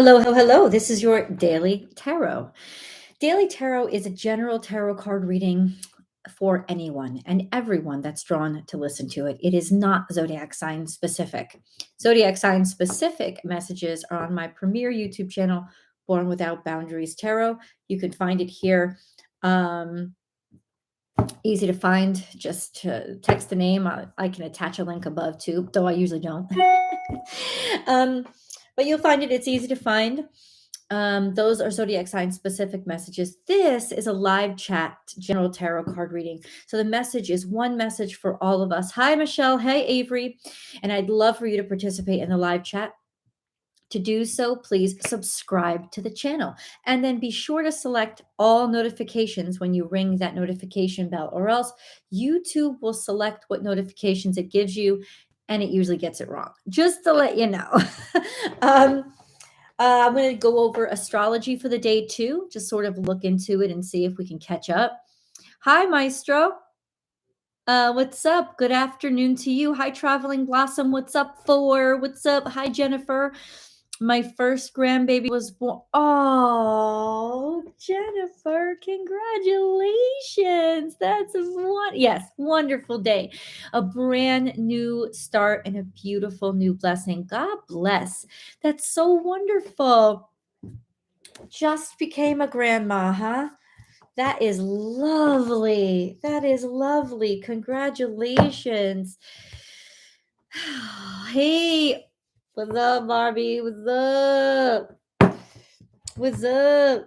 Hello, hello. This is your daily tarot. Daily tarot is a general tarot card reading for anyone and everyone that's drawn to listen to it. It is not zodiac sign specific. Zodiac sign specific messages are on my premier YouTube channel, Born Without Boundaries Tarot. You can find it here. Um, Easy to find. Just text the name. I can attach a link above too, though I usually don't. um, but you'll find it. It's easy to find. Those are zodiac sign specific messages. This is a live chat general tarot card reading. So the message is one message for all of us. Hi, Michelle. Hey, Avery. And I'd love for you to participate in the live chat. To do so, please subscribe to the channel and then be sure to select all notifications when you ring that notification bell, or else YouTube will select what notifications it gives you and it usually gets it wrong. Just to let you know. I'm going to go over astrology for the day too, just sort of look into it and see if we can catch up. Hi, Maestro. What's up? Good afternoon to you. Hi, Traveling Blossom. What's up, Thor? What's up? Hi, Jennifer. My first grandbaby was born. Oh, Jennifer, congratulations. That's one. Yes, wonderful day. A brand new start and a beautiful new blessing. God bless. That's so wonderful. Just became a grandma, huh? That is lovely. That is lovely. Congratulations. Hey, what's up, Barbie? What's up? What's up?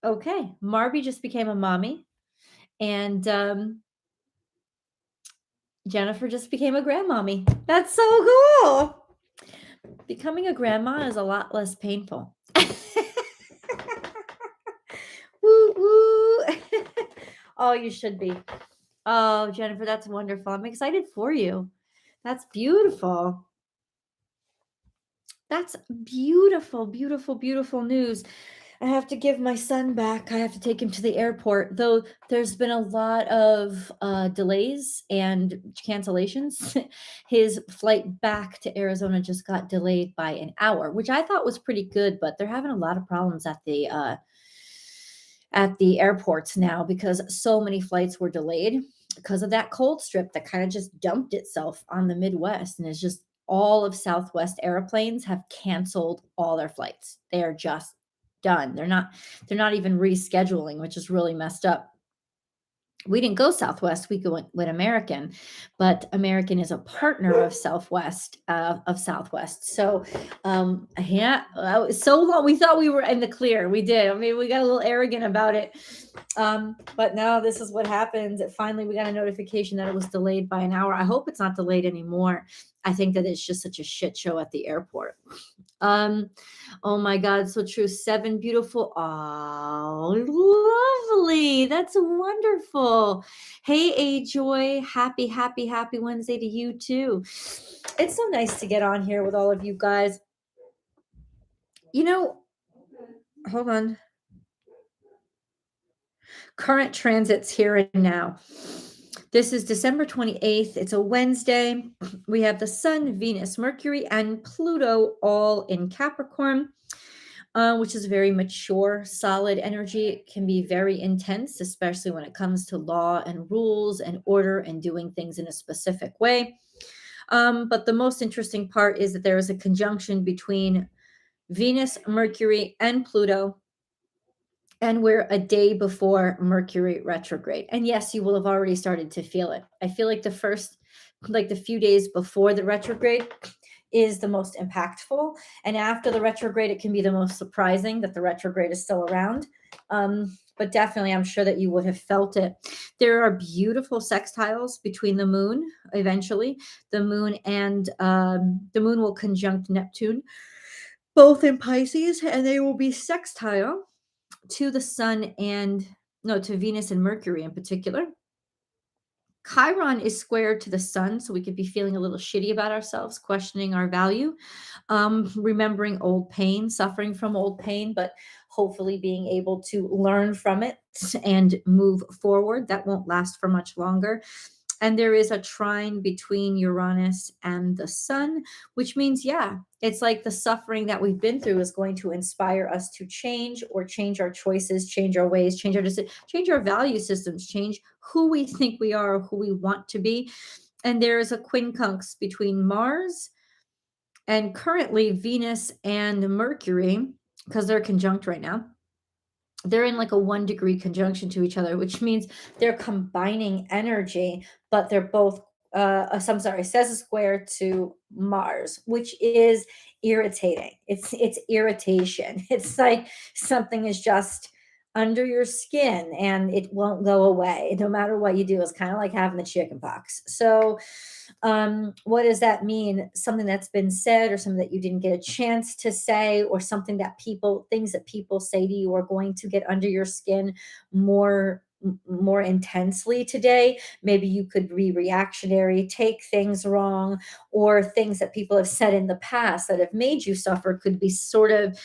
Okay, Marby just became a mommy, and Jennifer just became a grandmommy. That's so cool. Becoming a grandma is a lot less painful. Woo woo. Oh, you should be. Oh, Jennifer, that's wonderful. I'm excited for you. That's beautiful. That's beautiful, beautiful, beautiful news. I have to give my son back. I have to take him to the airport, though there's been a lot of delays and cancellations. His flight back to Arizona just got delayed by an hour, which I thought was pretty good, but they're having a lot of problems at the airports now because so many flights were delayed because of that cold strip that kind of just dumped itself on the Midwest, and it's just all of Southwest airplanes have canceled all their flights. They are just done. They're not even rescheduling, which is really messed up. We didn't go Southwest. We went with American, but American is a partner of Southwest. So, yeah, so long we thought we were in the clear. We did. I mean, we got a little arrogant about it, but now this is what happens. Finally, we got a notification that it was delayed by an hour. I hope it's not delayed anymore. I think that it's just such a shit show at the airport. Oh my God, so true. 7 beautiful. Oh, lovely. That's wonderful. Hey, A Joy. Happy, happy, happy Wednesday to you too. It's so nice to get on here with all of you guys. You know, hold on. Current transits here and now. This is December 28th. It's a Wednesday. We have the Sun, Venus, Mercury, and Pluto all in Capricorn, which is very mature, solid energy. It can be very intense, especially when it comes to law and rules and order and doing things in a specific way. But the most interesting part is that there is a conjunction between Venus, Mercury, and Pluto. And we're a day before Mercury retrograde. And yes, you will have already started to feel it. I feel like the few days before the retrograde is the most impactful. And after the retrograde, it can be the most surprising that the retrograde is still around. But definitely, I'm sure that you would have felt it. There are beautiful sextiles between the moon eventually. The moon will conjunct Neptune, both in Pisces, and they will be sextile to the sun to Venus and Mercury in particular. Chiron is squared to the sun, so we could be feeling a little shitty about ourselves, questioning our value, remembering old pain, suffering from old pain, but hopefully being able to learn from it and move forward. That won't last for much longer. And there is a trine between Uranus and the sun, which means, yeah, it's like the suffering that we've been through is going to inspire us to change or change our choices, change our ways, change our decisions, change our value systems, change who we think we are, who we want to be. And there is a quincunx between Mars and currently Venus and Mercury, because they're conjunct right now. They're in like a 1 degree conjunction to each other, which means they're combining energy, but they're both I'm sorry, says a square to Mars, which is irritating. It's irritation. It's like something is just under your skin and it won't go away no matter what you do. It's kind of like having the chicken pox. So what does that mean? Something that's been said or something that you didn't get a chance to say, or something that things that people say to you are going to get under your skin more intensely today. Maybe you could be reactionary, take things wrong, or things that people have said in the past that have made you suffer could be sort of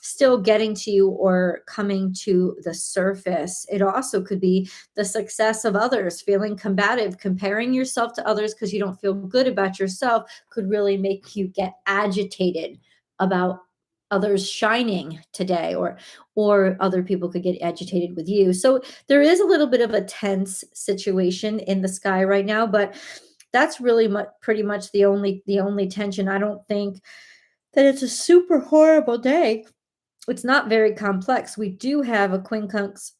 still getting to you or coming to the surface. It also could be the success of others, feeling combative, comparing yourself to others because you don't feel good about yourself could really make you get agitated about others shining today, or other people could get agitated with you. So there is a little bit of a tense situation in the sky right now, but that's really pretty much the only tension. I don't think that it's a super horrible day. It's not very complex. We do have a quincunx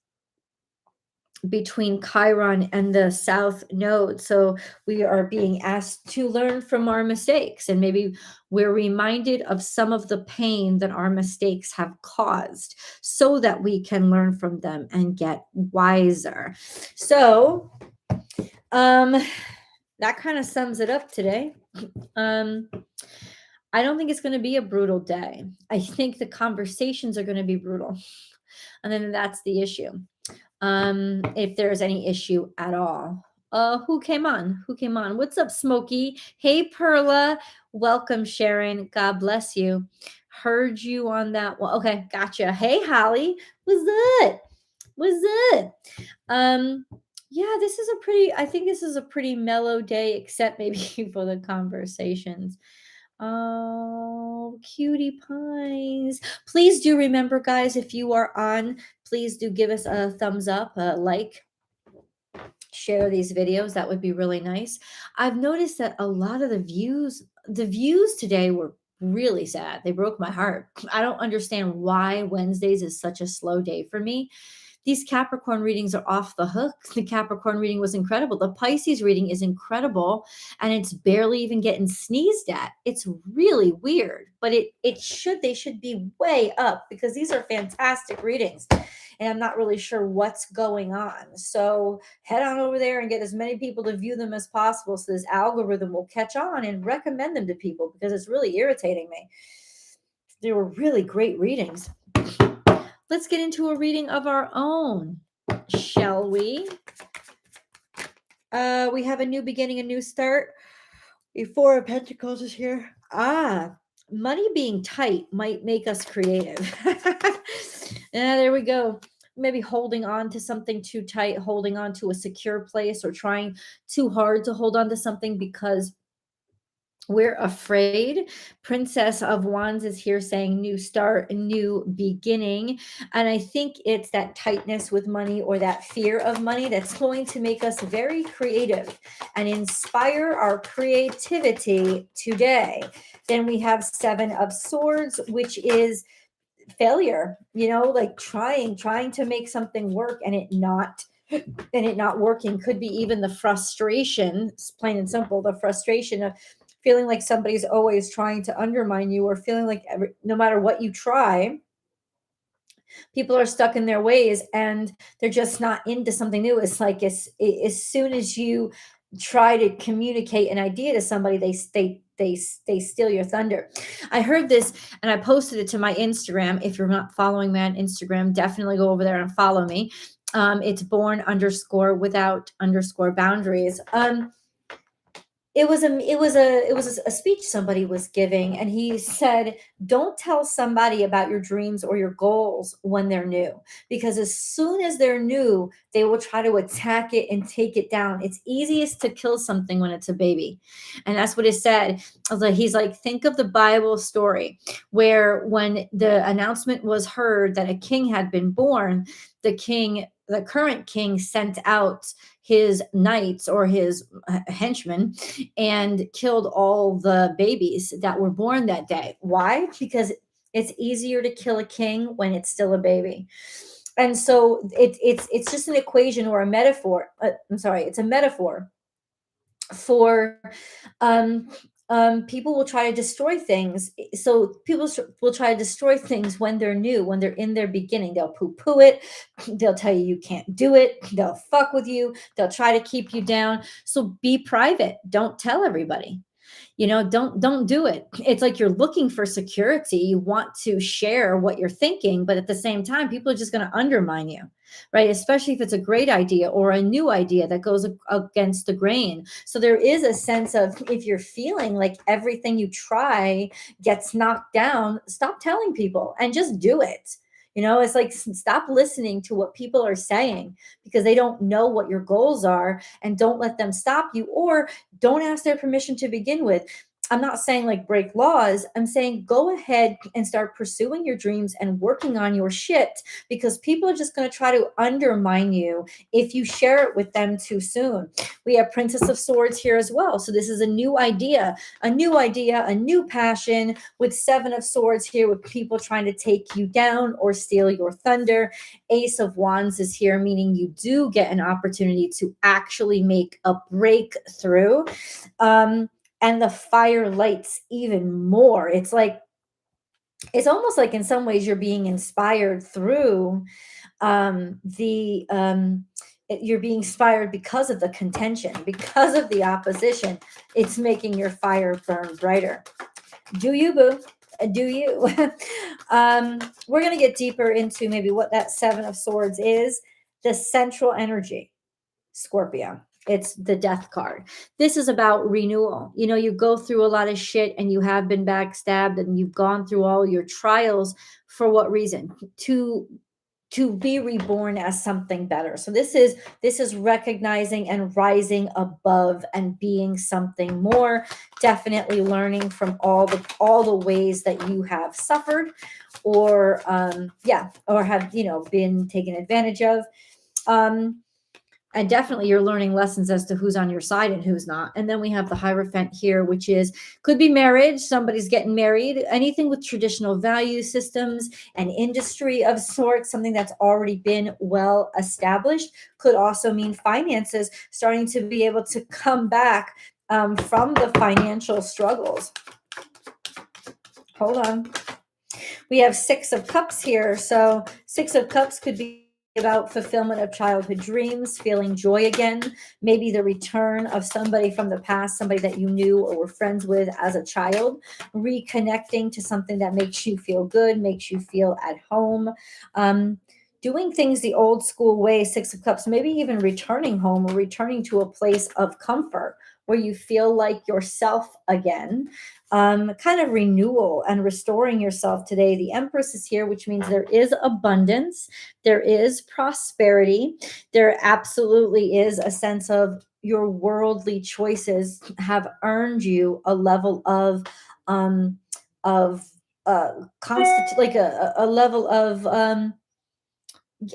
between Chiron and the South Node. So we are being asked to learn from our mistakes. And maybe we're reminded of some of the pain that our mistakes have caused so that we can learn from them and get wiser. So that kind of sums it up today. I don't think it's going to be a brutal day. I think the conversations are going to be brutal. And then that's the issue. If there's any issue at all. Who came on? What's up, Smokey? Hey, Perla. Welcome, Sharon. God bless you. Heard you on that one. Okay, gotcha. Hey, Holly. What's up? Yeah, I think this is a pretty mellow day, except maybe for the conversations. Oh, cutie pies. Please do remember, guys, if you are on, please do give us a thumbs up, a like, share these videos. That would be really nice. I've noticed that a lot of the views today were really sad. They broke my heart. I don't understand why Wednesdays is such a slow day for me. These Capricorn readings are off the hook. The Capricorn reading was incredible. The Pisces reading is incredible, and it's barely even getting sneezed at. It's really weird, but they should be way up because these are fantastic readings, and I'm not really sure what's going on. So head on over there and get as many people to view them as possible so this algorithm will catch on and recommend them to people because it's really irritating me. They were really great readings. Let's get into a reading of our own, shall we? We have a new beginning, a new start. The Four of Pentacles is here. Money being tight might make us creative. There we go. Maybe holding on to something too tight, holding on to a secure place, or trying too hard to hold on to something because we're afraid. Princess of Wands is here saying new start, new beginning. And I think it's that tightness with money or that fear of money that's going to make us very creative and inspire our creativity today. Then we have Seven of Swords, which is failure, like trying to make something work and it not working. Could be even the frustration, plain and simple, the frustration of feeling like somebody's always trying to undermine you, or feeling like no matter what you try, people are stuck in their ways and they're just not into something new. It's like as soon as you try to communicate an idea to somebody, they steal your thunder. I heard this and I posted it to my Instagram. If you're not following me on Instagram, definitely go over there and follow me. It's born_without_boundaries. it was a speech somebody was giving, and he said, don't tell somebody about your dreams or your goals when they're new, because as soon as they're new, they will try to attack it and take it down. It's easiest to kill something when it's a baby. And that's what it said. He's like, think of the Bible story where when the announcement was heard that a king had been born, the current king, sent out his knights or his henchmen and killed all the babies that were born that day. Why? Because it's easier to kill a king when it's still a baby. And so it's just an equation or a metaphor. I'm sorry, it's a metaphor for um, people will try to destroy things. So people will try to destroy things when they're new, when they're in their beginning. They'll poo-poo it. They'll tell you can't do it. They'll fuck with you. They'll try to keep you down. So be private. Don't tell everybody. Don't do it. It's like you're looking for security. You want to share what you're thinking, but at the same time, people are just going to undermine you, right? Especially if it's a great idea or a new idea that goes against the grain. So there is a sense of, if you're feeling like everything you try gets knocked down, stop telling people and just do it. It's like, stop listening to what people are saying because they don't know what your goals are, and don't let them stop you, or don't ask their permission to begin with. I'm not saying like break laws. I'm saying go ahead and start pursuing your dreams and working on your shit, because people are just going to try to undermine you if you share it with them too soon. We have Princess of Swords here as well. So this is a new idea, a new passion, with Seven of Swords here, with people trying to take you down or steal your thunder. Ace of Wands is here, meaning you do get an opportunity to actually make a breakthrough. And the fire lights even more. It's almost like in some ways you're being inspired through you're being inspired because of the contention, because of the opposition. It's making your fire burn brighter. Do you, boo? Do you? We're going to get deeper into maybe what that Seven of Swords is. The central energy, Scorpio. It's the death card. This is about renewal. You go through a lot of shit and you have been backstabbed and you've gone through all your trials. For what reason? To be reborn as something better. So this is recognizing and rising above and being something more. Definitely learning from all the ways that you have suffered or have been taken advantage of. And definitely you're learning lessons as to who's on your side and who's not. And then we have the Hierophant here, which could be marriage. Somebody's getting married, anything with traditional value systems, an industry of sorts, something that's already been well established. Could also mean finances starting to be able to come back from the financial struggles. Hold on. We have Six of Cups here. So Six of Cups could be about fulfillment of childhood dreams, feeling joy again, maybe the return of somebody from the past, somebody that you knew or were friends with as a child, reconnecting to something that makes you feel good, makes you feel at home, doing things the old school way, Six of Cups, maybe even returning home or returning to a place of comfort where you feel like yourself again. Kind of renewal and restoring yourself today. The Empress is here, which means there is abundance, there is prosperity, there absolutely is a sense of your worldly choices have earned you a level of like a level of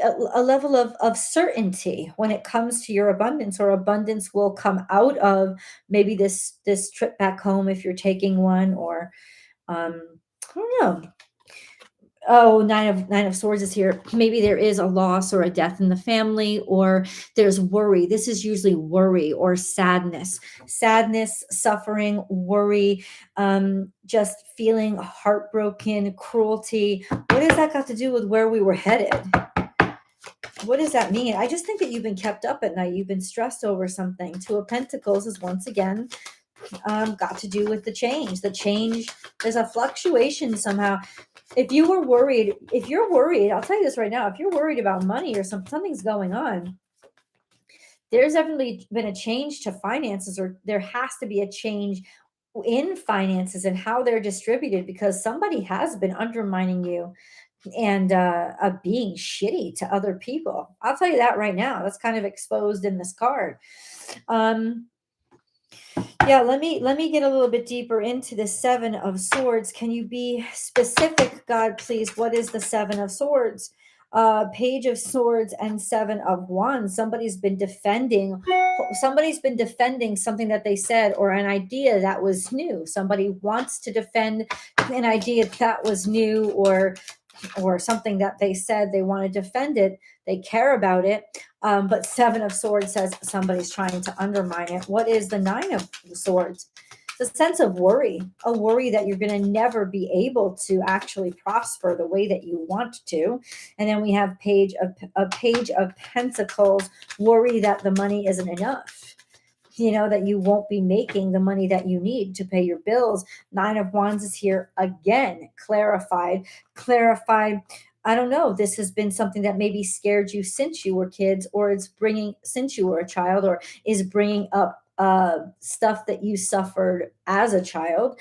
a level of certainty when it comes to your abundance, or abundance will come out of maybe this trip back home if you're taking one, or I don't know. Oh, Nine of Swords is here. Maybe there is a loss or a death in the family, or there's worry. This is usually worry or sadness, suffering, worry, just feeling heartbroken, cruelty. What has that got to do with where we were headed? What does that mean? I just think that you've been kept up at night. You've been stressed over something. Two of Pentacles is once again got to do with the change. The change, there's a fluctuation somehow. If you're worried, I'll tell you this right now, if you're worried about money or something's going on, There's definitely been a change to finances, or there has to be a change in finances and how they're distributed, because somebody has been undermining you and being shitty to other people. I'll tell you that right now. That's kind of exposed in this card. Um, yeah, let me get a little bit deeper into the Seven of Swords. Can you be specific, God, please? What is the Seven of Swords? Page of Swords and Seven of Wands. Somebody's been defending something that they said, or an idea that was new. Somebody wants to defend an idea that was new, or something that they said. They want to defend it. They care about it. But Seven of Swords says somebody's trying to undermine it. What is the Nine of Swords? It's a sense of worry, a worry that you're going to never be able to actually prosper the way that you want to. And then we have a page of Pentacles, worry that the money isn't enough. That you won't be making the money that you need to pay your bills. Nine of Wands is here again, clarified. I don't know. This has been something that maybe scared you since you were kids, or it's bringing since you were a child, or is bringing up stuff that you suffered as a child.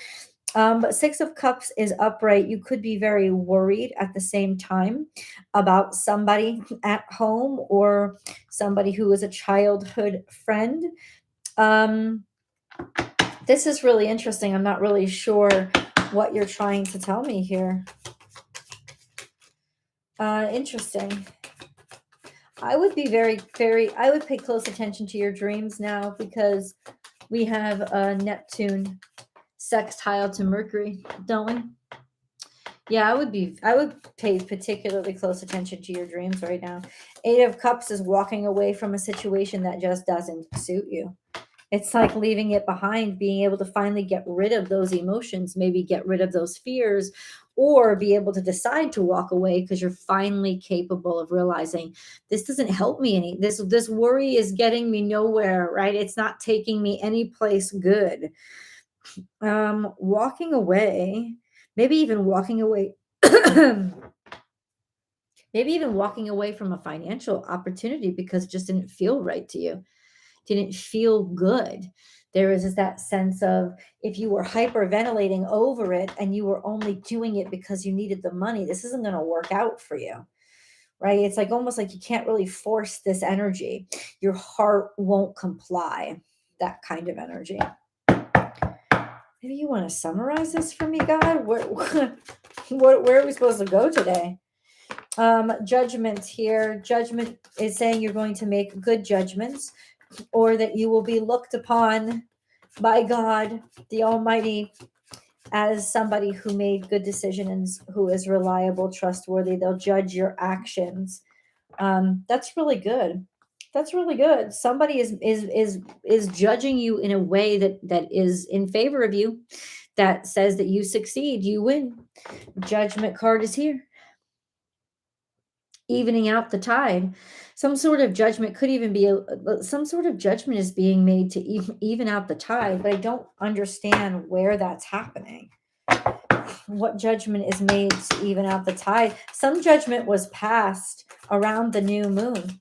But Six of Cups is upright. You could be very worried at the same time about somebody at home, or somebody who is a childhood friend. This is really interesting. I'm not really sure what you're trying to tell me here. Interesting. I would be I would pay close attention to your dreams now, because we have a Neptune sextile to Mercury, don't we? Yeah, I would pay particularly close attention to your dreams right now. Eight of Cups is walking away from a situation that just doesn't suit you. It's like leaving it behind, being able to finally get rid of those emotions, maybe get rid of those fears, or be able to decide to walk away because you're finally capable of realizing this doesn't help me any. This worry is getting me nowhere, right? It's not taking me any place good. Walking away, maybe even walking away. Maybe even walking away from a financial opportunity because it just didn't feel right to you. Didn't feel good. There is that sense of, if you were hyperventilating over it and you were only doing it because you needed the money, this isn't going to work out for you, right? It's like almost like you can't really force this energy. Your heart won't comply, that kind of energy. Maybe you want to summarize this for me, God? Where are we supposed to go today? Judgment here. Judgment is saying you're going to make good judgments, or that you will be looked upon by God, the Almighty, as somebody who made good decisions, who is reliable, trustworthy. They'll judge your actions. That's really good. That's really good. Somebody is judging you in a way that is in favor of you, that says that you succeed, you win. Judgment card is here. Evening out the tide. Some sort of judgment could even be some sort of judgment is being made to even out the tide, but I don't understand where that's happening. What judgment is made to even out the tide? Some judgment was passed around the new moon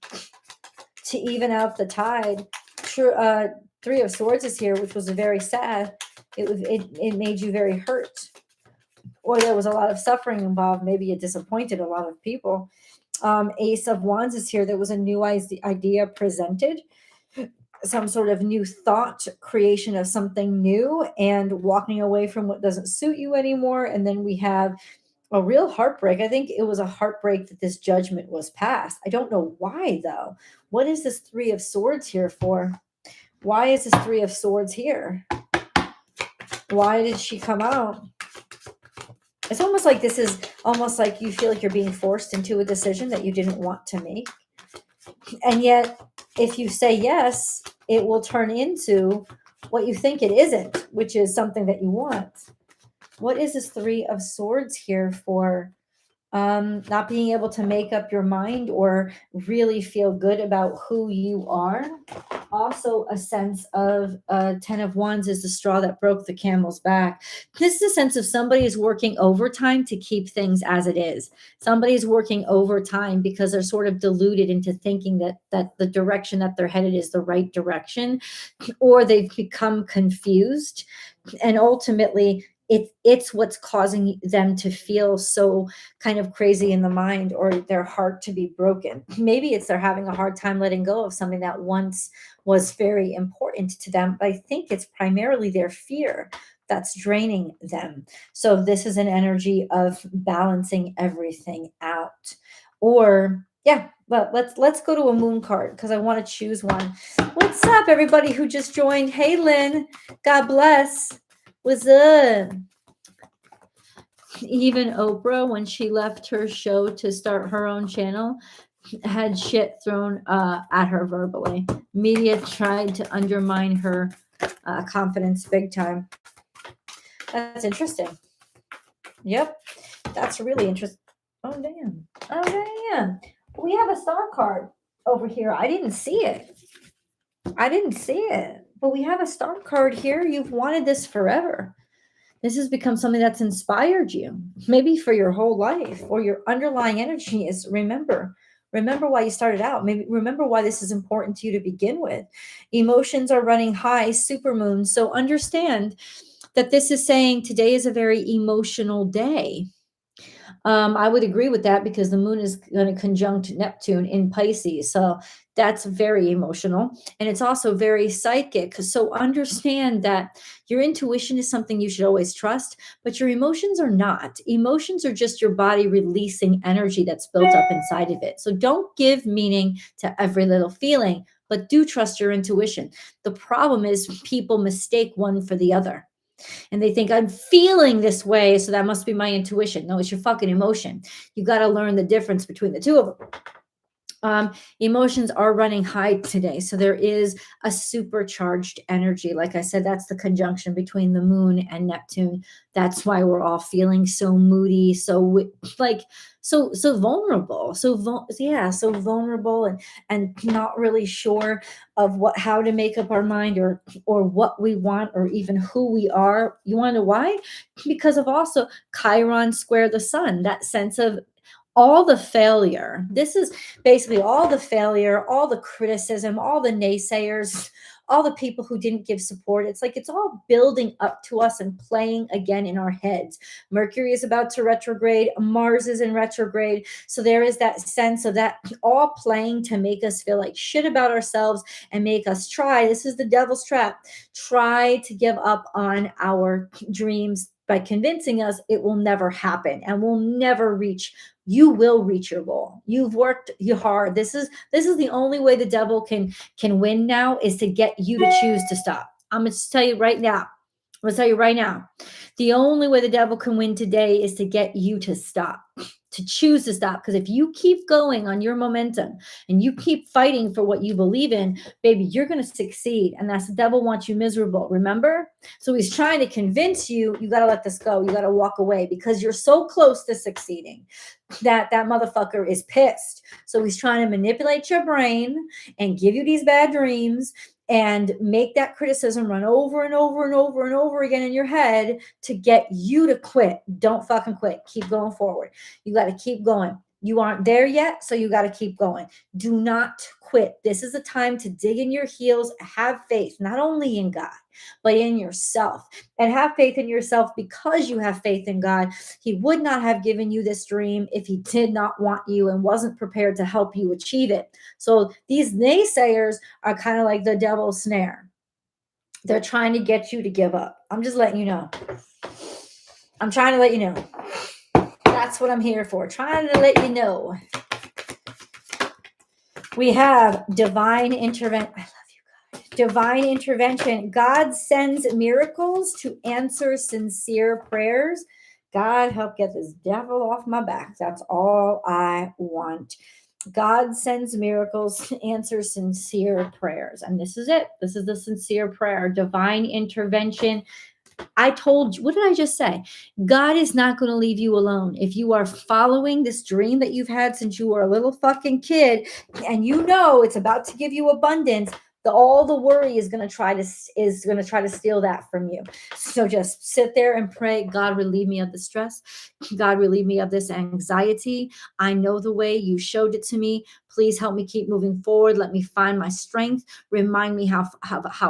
to even out the tide. Sure, Three of Swords is here, which was very sad. It made you very hurt, or there was a lot of suffering involved. Maybe it disappointed a lot of people. Ace of Wands is here. There was a new idea presented, some sort of new thought, creation of something new, and walking away from what doesn't suit you anymore. And then we have a real heartbreak. I think it was a heartbreak that this judgment was passed. I don't know why, though. What is this Three of Swords here for? Why is this Three of Swords here? Why did she come out? It's almost like this is almost like you feel like you're being forced into a decision that you didn't want to make. And yet, if you say yes, it will turn into what you think it isn't, which is something that you want. What is this Three of Swords here for? not being able to make up your mind or really feel good about who you are. Also, a sense of 10 of Wands is the straw that broke the camel's back. This is a sense of somebody is working overtime to keep things as it is. Somebody's working overtime because they're sort of deluded into thinking that the direction that they're headed is the right direction, or they've become confused. And ultimately, it's what's causing them to feel so kind of crazy in the mind, or their heart to be broken. Maybe it's they're having a hard time letting go of something that once was very important to them. But I think it's primarily their fear that's draining them. So this is an energy of balancing everything out. Or yeah, but let's go to a moon card because I want to choose one. What's up, everybody who just joined? Hey, Lynn. God bless. What's up? Even Oprah, when she left her show to start her own channel, had shit thrown at her verbally. Media tried to undermine her confidence big time. That's interesting. Yep, that's really interesting. Oh, damn. Oh, damn. We have a star card over here. I didn't see it. But we have a star card here. You've wanted this forever. This has become something that's inspired you, maybe for your whole life, or your underlying energy is remember why you started out. Maybe remember why this is important to you to begin with. Emotions are running high, supermoon. So understand that this is saying today is a very emotional day. I would agree with that because the moon is going to conjunct Neptune in Pisces. So that's very emotional. And it's also very psychic. So understand that your intuition is something you should always trust, but your emotions are not. Emotions are just your body releasing energy that's built up inside of it. So don't give meaning to every little feeling, but do trust your intuition. The problem is people mistake one for the other. And they think I'm feeling this way, so that must be my intuition. No, it's your fucking emotion. You got to learn the difference between the two of them. Emotions are running high today. So there is a supercharged energy. Like I said, that's the conjunction between the moon and Neptune. That's why we're all feeling so moody, so vulnerable. So vulnerable and not really sure of how to make up our mind or what we want or even who we are. You want to know why? Because of also Chiron square the sun, that sense of all the failure. This is basically all the failure, all the criticism, all the naysayers, all the people who didn't give support. It's like it's all building up to us and playing again in our heads. Mercury is about to retrograde. Mars is in retrograde. So there is that sense of that all playing to make us feel like shit about ourselves and make us try. This is the devil's trap. Try to give up on our dreams by convincing us it will never happen and we'll never reach. You will reach your goal. You've worked hard. This is the only way the devil can win now, is to get you to choose to stop. I'm going to tell you right now. The only way the devil can win today is to get you to stop, to choose to stop. Because if you keep going on your momentum and you keep fighting for what you believe in, baby, you're going to succeed. And that's the devil wants you miserable. Remember? So he's trying to convince you, you got to let this go. You got to walk away because you're so close to succeeding that motherfucker is pissed. So he's trying to manipulate your brain and give you these bad dreams and make that criticism run over and over and over and over again in your head to get you to quit. Don't fucking quit. Keep going forward. You got to keep going. You aren't there yet, so you got to keep going. Do not quit. This is a time to dig in your heels, have faith, not only in God, but in yourself. And have faith in yourself because you have faith in God. He would not have given you this dream if he did not want you and wasn't prepared to help you achieve it. So these naysayers are kind of like the devil's snare. They're trying to get you to give up. I'm just letting you know. I'm trying to let you know. That's what I'm here for. Trying to let you know. We have divine intervention. I love you, God. Divine intervention. God sends miracles to answer sincere prayers. God, help get this devil off my back. That's all I want. God sends miracles to answer sincere prayers. And this is it. This is the sincere prayer. Divine intervention. I told you, what did I just say? God is not going to leave you alone. If you are following this dream that you've had since you were a little fucking kid, and you know it's about to give you abundance, all the worry is going to try to steal that from you. So just sit there and pray, God, relieve me of the stress. God, relieve me of this anxiety. I know the way. You showed it to me. Please help me keep moving forward. Let me find my strength. Remind me how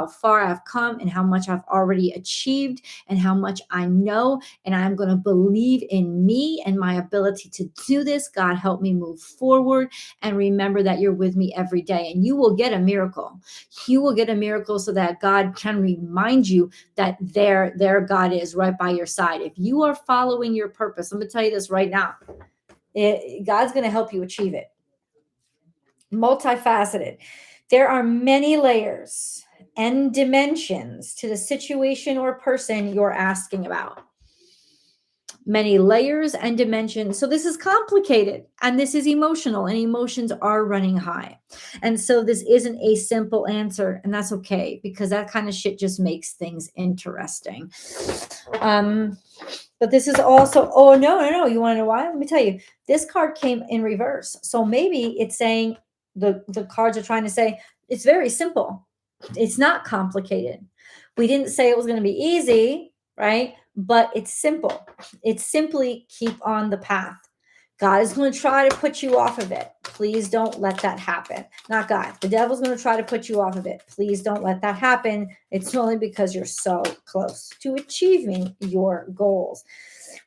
far I've come and how much I've already achieved and how much I know. And I'm going to believe in me and my ability to do this. God, help me move forward. And remember that you're with me every day. And you will get a miracle. You will get a miracle so that God can remind you that there God is right by your side. If you are following your purpose, I'm going to tell you this right now. God's going to help you achieve it. Multifaceted. There are many layers and dimensions to the situation or person you're asking about. Many layers and dimensions. So this is complicated and this is emotional, and emotions are running high. And so this isn't a simple answer, and that's okay, because that kind of shit just makes things interesting. But this is also, oh, no. You want to know why? Let me tell you. This card came in reverse. So maybe it's saying, the cards are trying to say, it's very simple. It's not complicated. We didn't say it was going to be easy, right? But it's simple. It's simply keep on the path. God is going to try to put you off of it. Please don't let that happen. Not God. The devil's going to try to put you off of it. Please don't let that happen. It's only because you're so close to achieving your goals.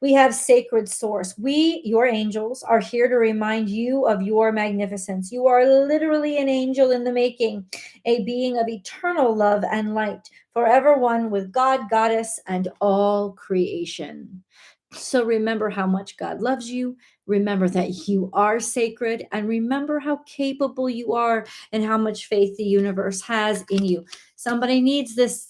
We have sacred source. We, your angels, are here to remind you of your magnificence. You are literally an angel in the making, a being of eternal love and light, forever one with God, Goddess, and all creation. So remember how much God loves you. Remember that you are sacred, and remember how capable you are and how much faith the universe has in you. Somebody needs this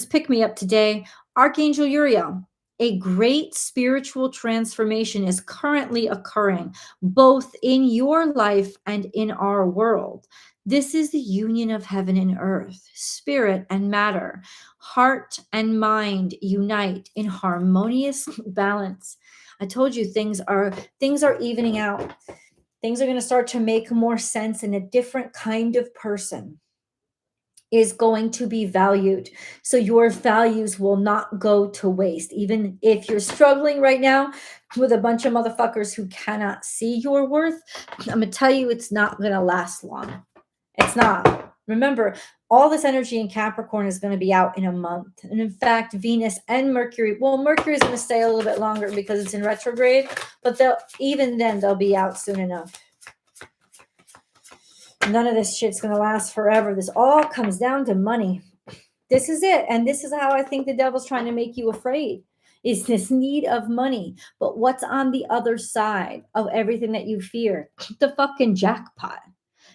pick me up today. Archangel Uriel. A great spiritual transformation is currently occurring both in your life and in our world. This is the union of heaven and earth, spirit and matter, heart and mind unite in harmonious balance. I told you things are evening out. Things are going to start to make more sense, and a different kind of person is going to be valued. So your values will not go to waste. Even if you're struggling right now with a bunch of motherfuckers who cannot see your worth, I'm going to tell you it's not going to last long. It's not. Remember, all this energy in Capricorn is going to be out in a month. And in fact, Venus and Mercury, Mercury is going to stay a little bit longer because it's in retrograde, but even then they'll be out soon enough. None of this shit's going to last forever. This all comes down to money. This is it. And this is how I think the devil's trying to make you afraid, is this need of money. But what's on the other side of everything that you fear? The fucking jackpot.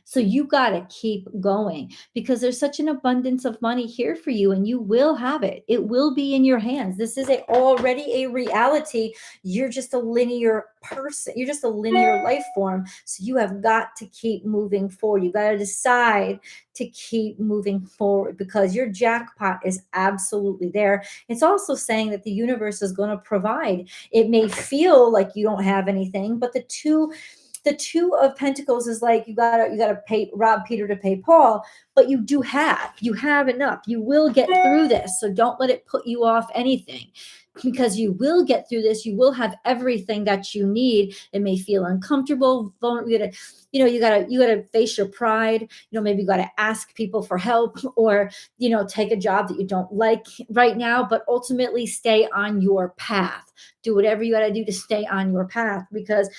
So you got to keep going, because there's such an abundance of money here for you, and you will have it. It will be in your hands. This is already a reality. You're just a linear person. You're just a linear life form. So you have got to keep moving forward. You got to decide to keep moving forward, because your jackpot is absolutely there. It's also saying that the universe is going to provide. It may feel like you don't have anything, but the two of Pentacles is like you gotta rob Peter to pay Paul, but you have enough. You will get through this. So don't let it put you off anything, because you will get through this. You will have everything that you need. It may feel uncomfortable, vulnerable. You gotta face your pride. Maybe you gotta ask people for help, or take a job that you don't like right now, but ultimately stay on your path. Do whatever you gotta do to stay on your path, because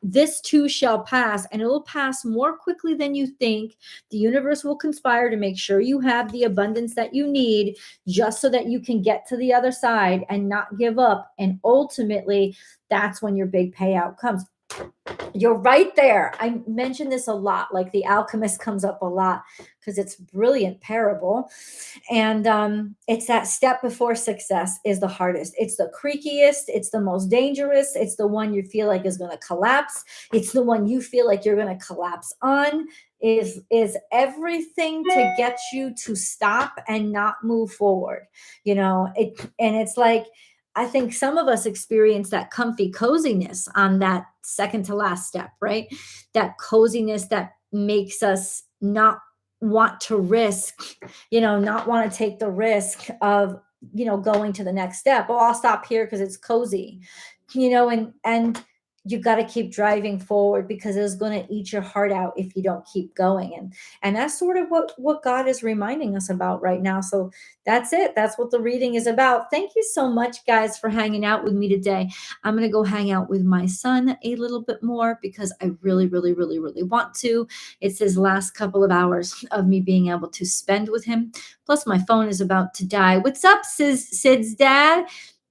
this too shall pass, and it will pass more quickly than you think. The universe will conspire to make sure you have the abundance that you need, just so that you can get to the other side and not give up. And ultimately, that's when your big payout comes. You're right there. I mention this a lot. Like the alchemist comes up a lot because it's a brilliant parable. And it's that step before success is the hardest. It's the creakiest. It's the most dangerous. It's the one you feel like is going to collapse. It's the one you feel like you're going to collapse on. Is everything to get you to stop and not move forward. And it's like, I think some of us experience that comfy coziness on that second to last step, right? That coziness that makes us not want to risk, not want to take the risk of, going to the next step. Oh, I'll stop here because it's cozy, and you got to keep driving forward because it's going to eat your heart out if you don't keep going. And that's sort of what God is reminding us about right now. So that's it. That's what the reading is about. Thank you so much, guys, for hanging out with me today. I'm going to go hang out with my son a little bit more because I really, really, really, really want to. It's his last couple of hours of me being able to spend with him. Plus, my phone is about to die. What's up, Sid's dad?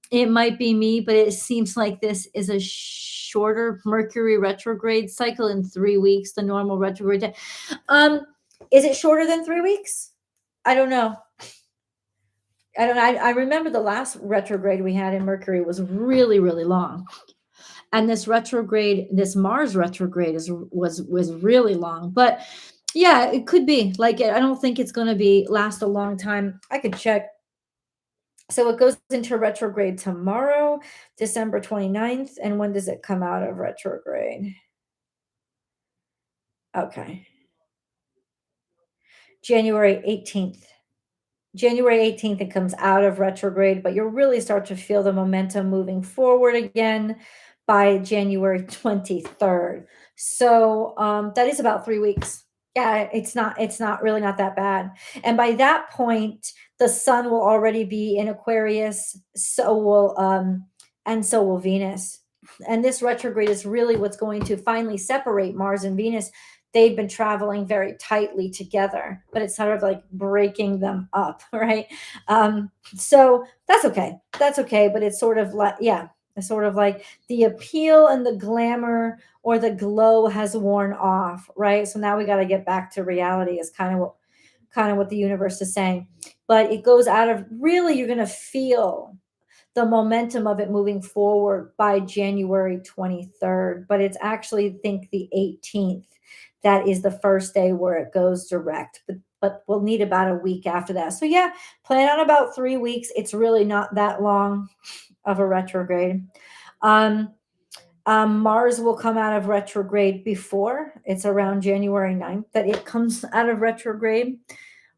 It might be me, but it seems like this is a shorter Mercury retrograde cycle in 3 weeks, the normal retrograde. Is it shorter than 3 weeks? I don't know. I remember the last retrograde we had in Mercury was really, really long. And this Mars retrograde was really long. But yeah, it could be. Like, I don't think it's going to last a long time. I could check. So it goes into retrograde tomorrow, December 29th. And when does it come out of retrograde? Okay. January 18th. January 18th, it comes out of retrograde, but you'll really start to feel the momentum moving forward again by January 23rd. So that is about 3 weeks. Yeah, it's not really not that bad. And by that point, the sun will already be in Aquarius, so will Venus. And this retrograde is really what's going to finally separate Mars and Venus. They've been traveling very tightly together, but it's sort of like breaking them up, right? So that's okay. That's okay. But it's sort of like, yeah, it's sort of like the appeal and the glamour or the glow has worn off, right? So now we got to get back to reality is kind of what the universe is saying. But it goes out of really, you're going to feel the momentum of it moving forward by January 23rd, but it's actually, I think, the 18th. That is the first day where it goes direct, but we'll need about a week after that. So yeah, plan on about 3 weeks. It's really not that long of a retrograde. Mars will come out of retrograde before. It's around January 9th that it comes out of retrograde.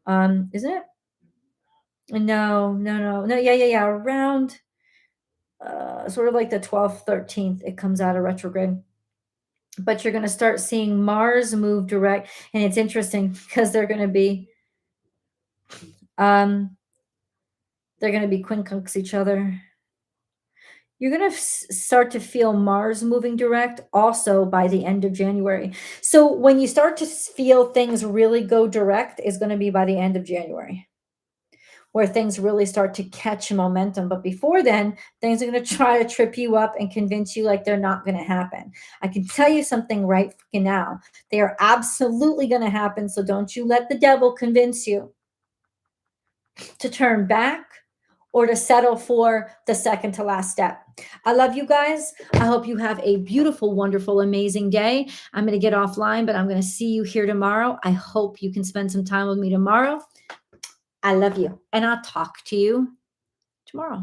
Isn't it? No. Yeah. Around sort of like the 12th, 13th, it comes out of retrograde. But you're going to start seeing Mars move direct. And it's interesting because they're going to be quincunx each other. You're going to start to feel Mars moving direct also by the end of January. So when you start to feel things really go direct is going to be by the end of January, where things really start to catch momentum. But before then, things are going to try to trip you up and convince you like they're not going to happen. I can tell you something right now. They are absolutely going to happen. So don't you let the devil convince you to turn back or to settle for the second to last step. I love you guys. I hope you have a beautiful, wonderful, amazing day. I'm going to get offline, but I'm going to see you here tomorrow. I hope you can spend some time with me tomorrow. I love you, and I'll talk to you tomorrow.